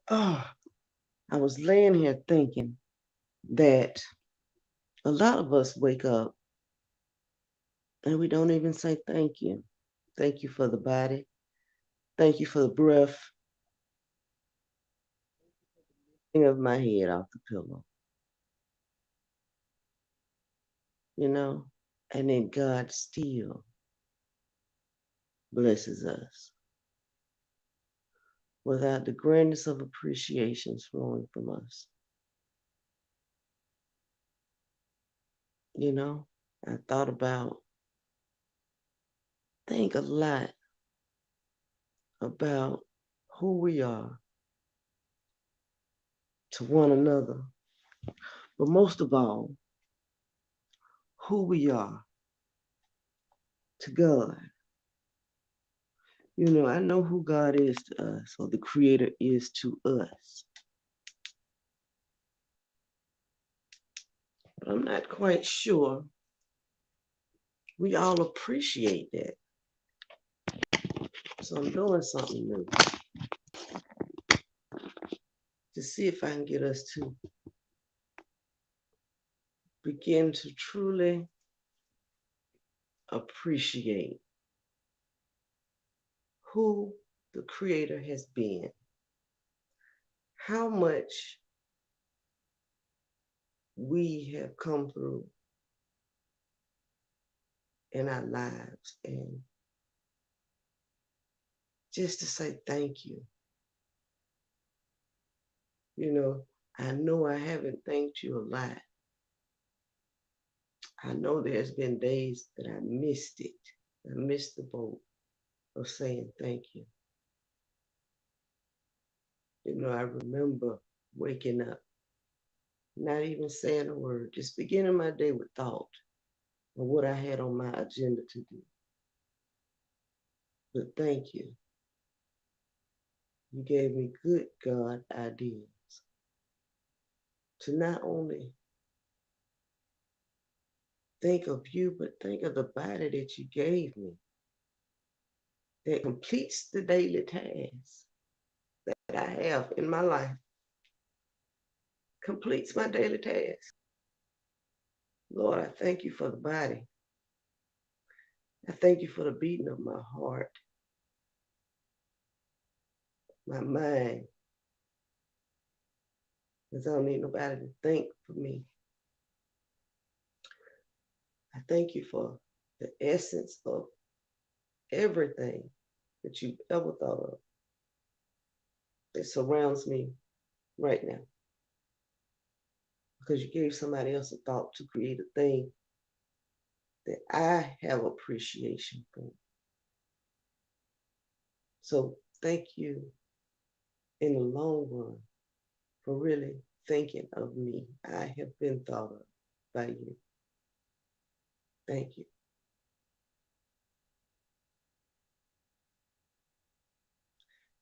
Oh, I was laying here thinking that a lot of us wake up and we don't even say thank you. Thank you for the body. Thank you for the breath of my head off the pillow, you know? And then God still blesses us without the grandness of appreciation flowing from us. You know, I thought about, think a lot about who we are to one another, but most of all, who we are to God. You know, I know who God is to us, or the Creator is to us, but I'm not quite sure we all appreciate that. So I'm doing something new to see if I can get us to begin to truly appreciate who the Creator has been, how much we have come through in our lives, and just to say thank you. You know I haven't thanked you a lot. I know there's been days that I missed it. I missed the boat of saying thank you. You know, I remember waking up, not even saying a word, just beginning my day with thought of what I had on my agenda to do. But thank you. You gave me good God ideas to not only think of you, but think of the body that you gave me that completes the daily tasks that I have in my life, completes my daily tasks. Lord, I thank you for the body. I thank you for the beating of my heart, my mind, because I don't need nobody to think for me. I thank you for the essence of everything that you've ever thought of that surrounds me right now. Because you gave somebody else a thought to create a thing that I have appreciation for. So thank you in the long run for really thinking of me. I have been thought of by you. Thank you.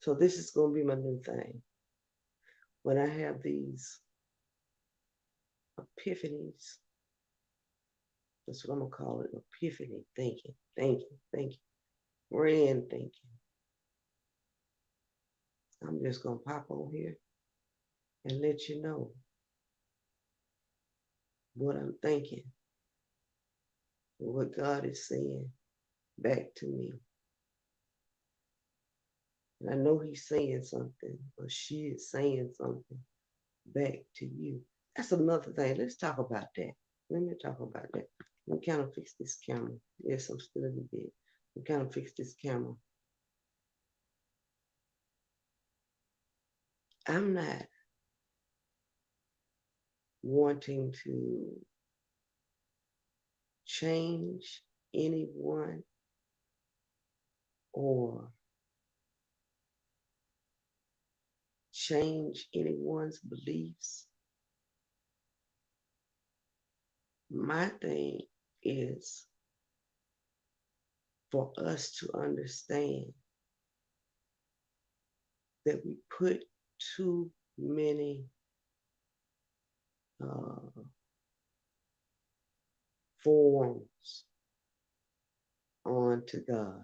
So this is going to be my new thing. When I have these epiphanies, that's what I'm going to call it, epiphany thinking, thinking, grand thinking. I'm just going to pop on here and let you know what I'm thinking, what God is saying back to me. And I know he's saying something, or she is saying something back to you. That's another thing. Let's talk about that. Let me talk about that. Let me kind of fix this camera. Yes, I'm still in the bed. Let me kind of fix this camera. I'm not wanting to change anyone or change anyone's beliefs. My thing is for us to understand that we put too many uh, forms onto God,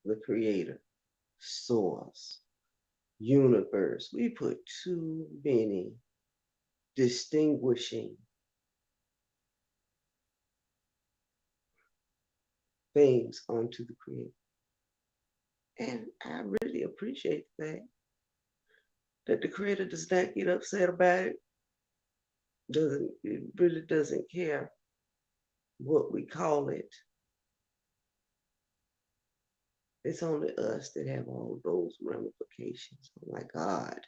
the Creator, source. universe. We put too many distinguishing things onto the Creator. And I really appreciate the fact that the Creator does not get upset about it. It really doesn't care what we call it. It's only us that have all those ramifications. Oh my God.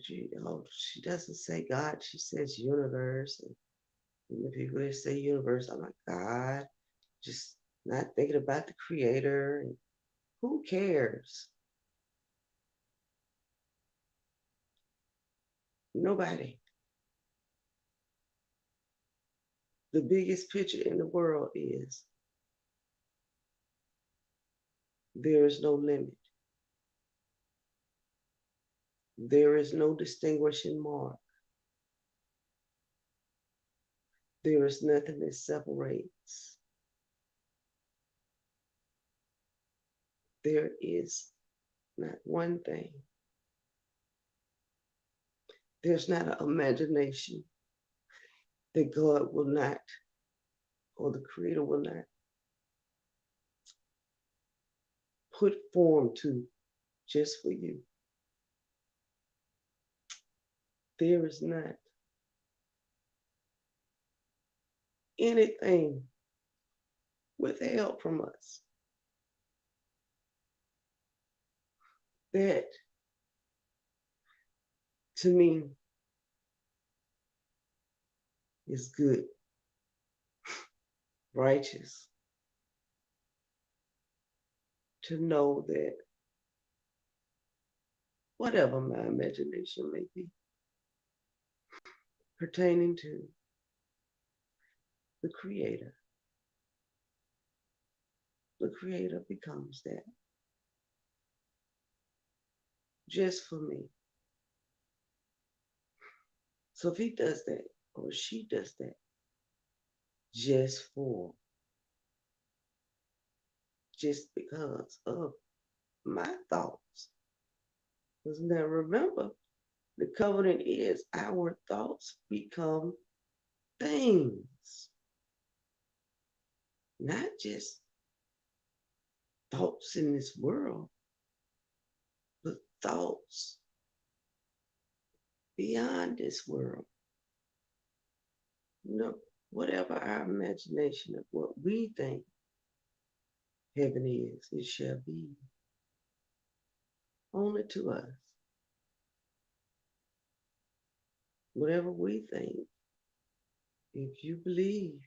She doesn't say God, she says universe. And the people that say universe, I'm like, God, just not thinking about the Creator. And who cares? Nobody. The biggest picture in the world is there is no limit. There is no distinguishing mark. There is nothing that separates. There is not one thing. There's not an imagination that God will not, or the Creator will not put form to just for you. There is not anything withheld from us. That, to me, is good, righteous, to know that whatever my imagination may be pertaining to the Creator becomes that just for me. So if he does that, or she does that, just because of my thoughts. Because now remember, the covenant is our thoughts become things, not just thoughts in this world, but thoughts beyond this world. You know, whatever our imagination of what we think heaven is, it shall be. Only to us. Whatever we think, if you believe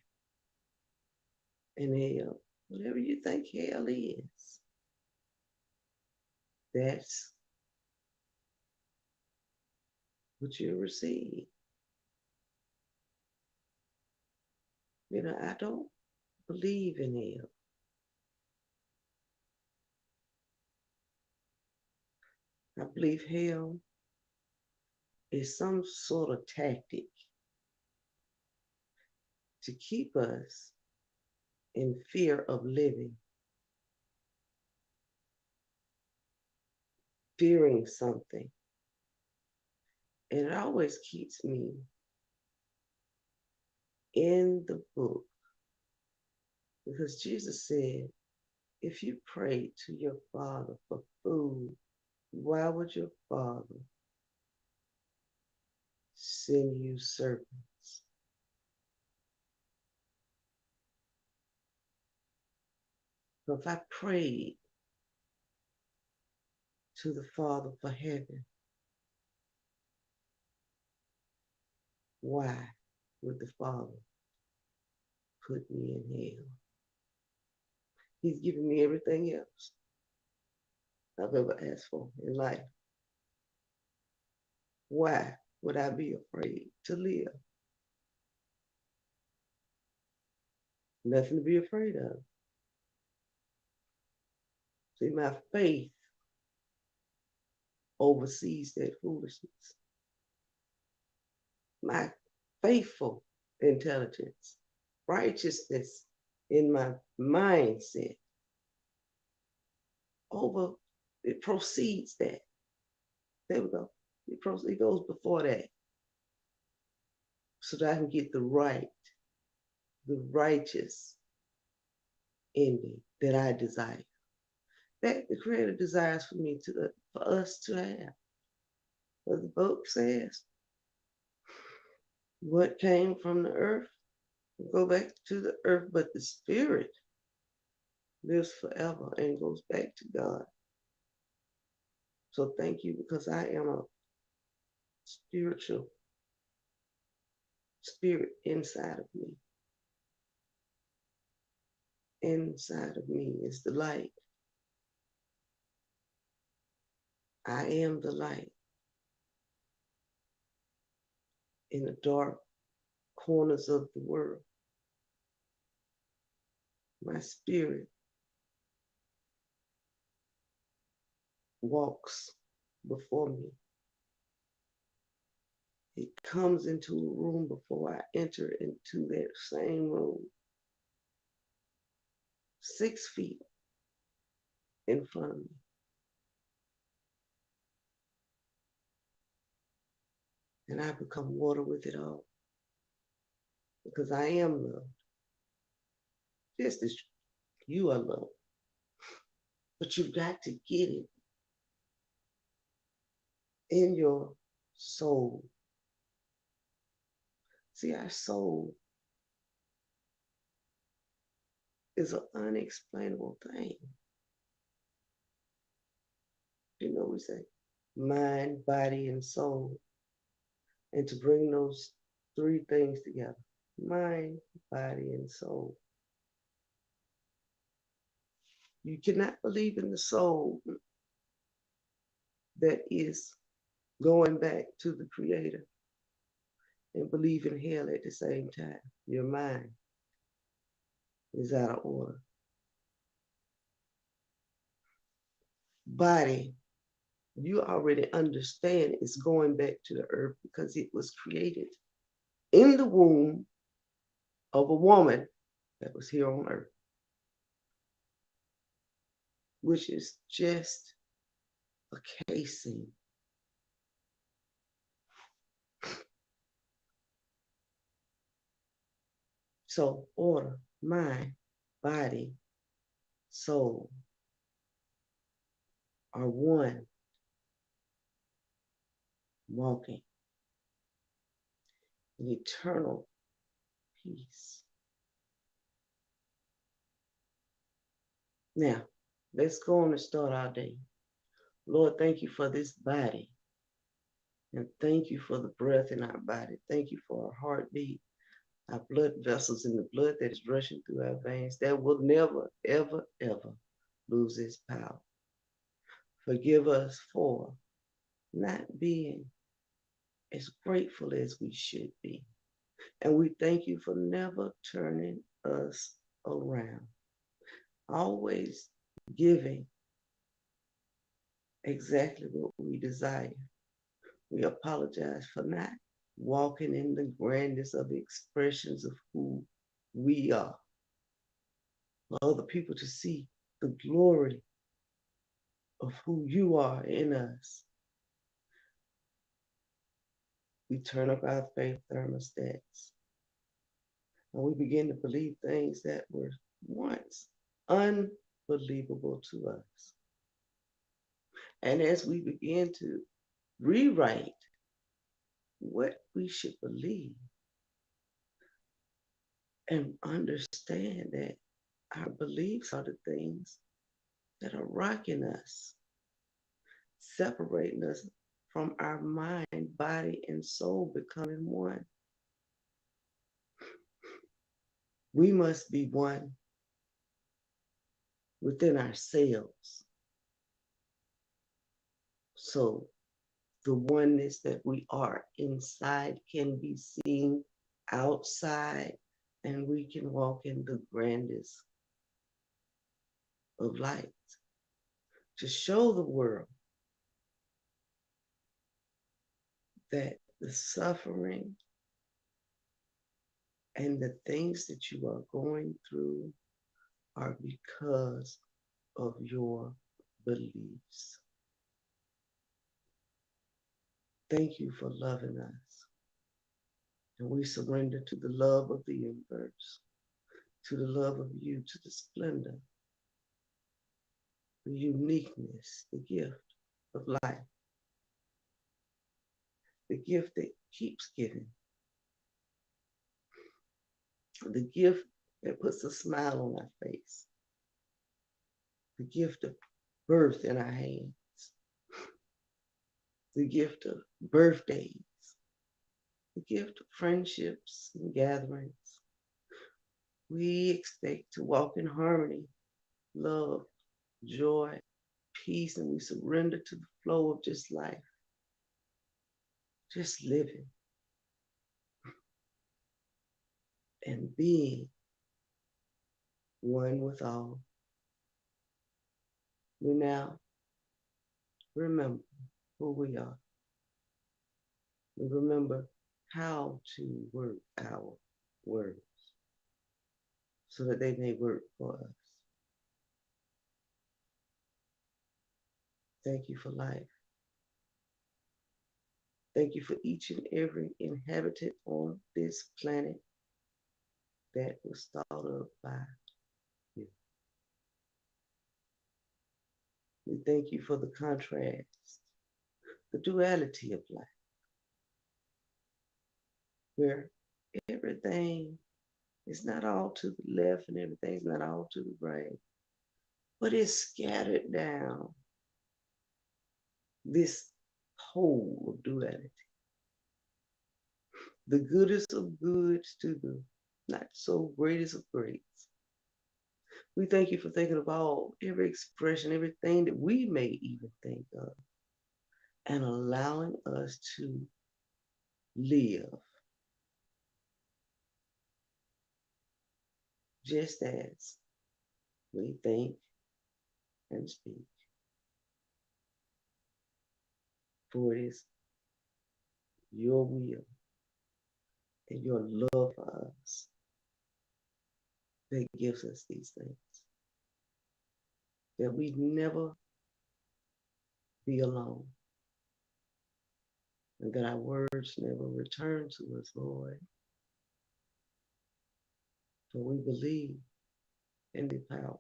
in hell, whatever you think hell is, that's what you'll receive. You know, I don't believe in hell. I believe hell is some sort of tactic to keep us in fear of living, fearing something. And it always keeps me in the book. Because Jesus said, if you pray to your Father for food, why would your Father send you serpents? But if I prayed to the Father for heaven, why would the Father put me in hell? He's given me everything else I've ever asked for in life. Why would I be afraid to live? Nothing to be afraid of. See, my faith oversees that foolishness. My faithful intelligence, righteousness in my mindset It proceeds that. There we go. It goes before that. So that I can get the righteous ending that I desire. That the Creator desires for us to have. But the book says, what came from the earth will go back to the earth, but the spirit lives forever and goes back to God. So thank you, because I am a spiritual spirit inside of me. Inside of me is the light. I am the light in the dark corners of the world. My spirit walks before me. It comes into a room before I enter into that same room. 6 feet in front of me. And I become water with it all. Because I am loved. Just as you are loved. But you've got to get it in your soul. See, our soul is an unexplainable thing. You know, we say mind, body, and soul. And to bring those 3 things together, mind, body, and soul. You cannot believe in the soul that is going back to the Creator and believe in hell at the same time. Your mind is out of order. Body, you already understand, is going back to the earth because it was created in the womb of a woman that was here on earth, which is just a casing. So order, mind, body, soul are one, walking in eternal peace. Now, let's go on and start our day. Lord, thank you for this body. And thank you for the breath in our body. Thank you for our heartbeat, our blood vessels, and the blood that is rushing through our veins that will never, ever, ever lose its power. Forgive us for not being as grateful as we should be. And we thank you for never turning us around. Always giving exactly what we desire. We apologize for not walking in the grandness of the expressions of who we are. For other people to see the glory of who you are in us. We turn up our faith thermostats. And we begin to believe things that were once unbelievable to us. And as we begin to rewrite what we should believe and understand that our beliefs are the things that are rocking us, separating us from our mind, body, and soul becoming one. We must be one within ourselves. So the oneness that we are inside can be seen outside, and we can walk in the grandest of light to show the world that the suffering and the things that you are going through are because of your beliefs. Thank you for loving us. And we surrender to the love of the universe, to the love of you, to the splendor, the uniqueness, the gift of life, the gift that keeps giving, the gift that puts a smile on our face, the gift of birth in our hands, the gift of birthdays, the gift of friendships and gatherings. We expect to walk in harmony, love, joy, peace, and we surrender to the flow of just life, just living and being one with all. We now remember who we are. We remember how to work our words so that they may work for us. Thank you for life. Thank you for each and every inhabitant on this planet that was thought of by you. We thank you for the contrast, the duality of life, where everything is not all to the left and everything's not all to the right, but it's scattered down this whole of duality. The goodest of goods to the not so greatest of greats. We thank you for thinking of every expression, everything that we may even think of, and allowing us to live just as we think and speak. For it is your will and your love for us that gives us these things. That we never be alone. And that our words never return to us void. For we believe in the power,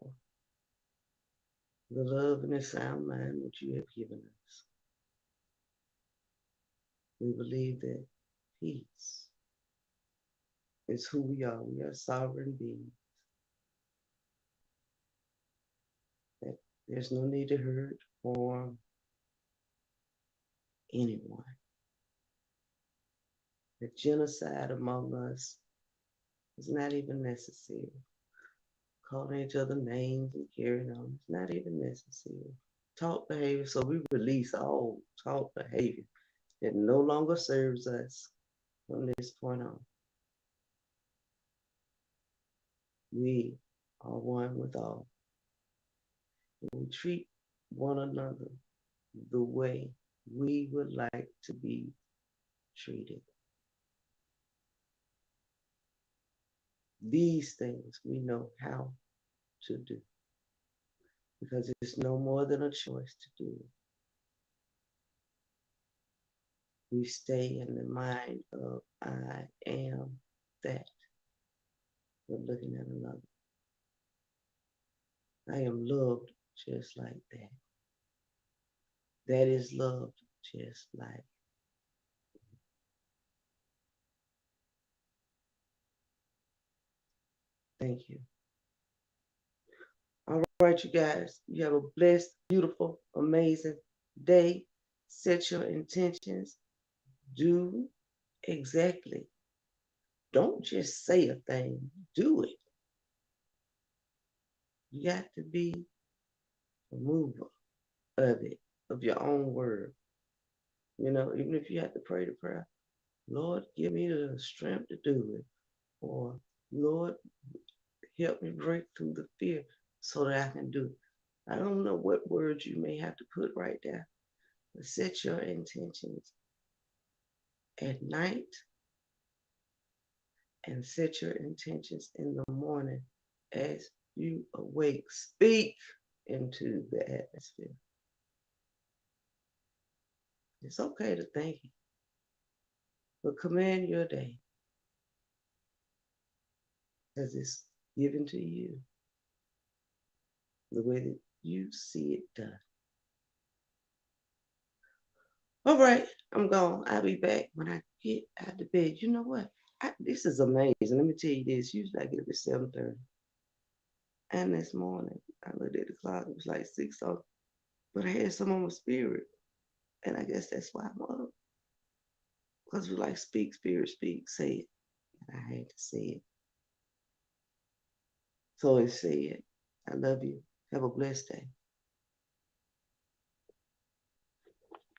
the love and the sound mind which you have given us. We believe that peace is who we are. We are sovereign beings. That there's no need to hurt or harm anyone. The genocide among us is not even necessary. Calling each other names and carrying on is not even necessary. Taught behavior, so we release all taught behavior that no longer serves us from this point on. We are one with all. And we treat one another the way we would like to be treated. These things we know how to do because it's no more than a choice to do it. We stay in the mind of I am that. We're looking at another. I am loved just like that. That is loved just like. Thank you. All right, you guys. You have a blessed, beautiful, amazing day. Set your intentions. Do exactly. Don't just say a thing. Do it. You got to be a mover of it, of your own word. You know, even if you have to pray the prayer, Lord, give me the strength to do it. Or, Lord, help me break through the fear so that I can do it. I don't know what words you may have to put right there, but set your intentions at night and set your intentions in the morning as you awake. Speak. into the atmosphere. It's okay to thank you, but command your day as it's given to you the way that you see it done. All right, I'm gone. I'll be back when I get out of bed. You know what? This is amazing. Let me tell you this. Usually I get up at 7:30. And this morning, I looked at the clock. It was like 6 o'clock. But I had some on my spirit. And I guess that's why I'm up. Because we like, speak, spirit, speak, say it. And I had to say it. So it said, I love you. Have a blessed day.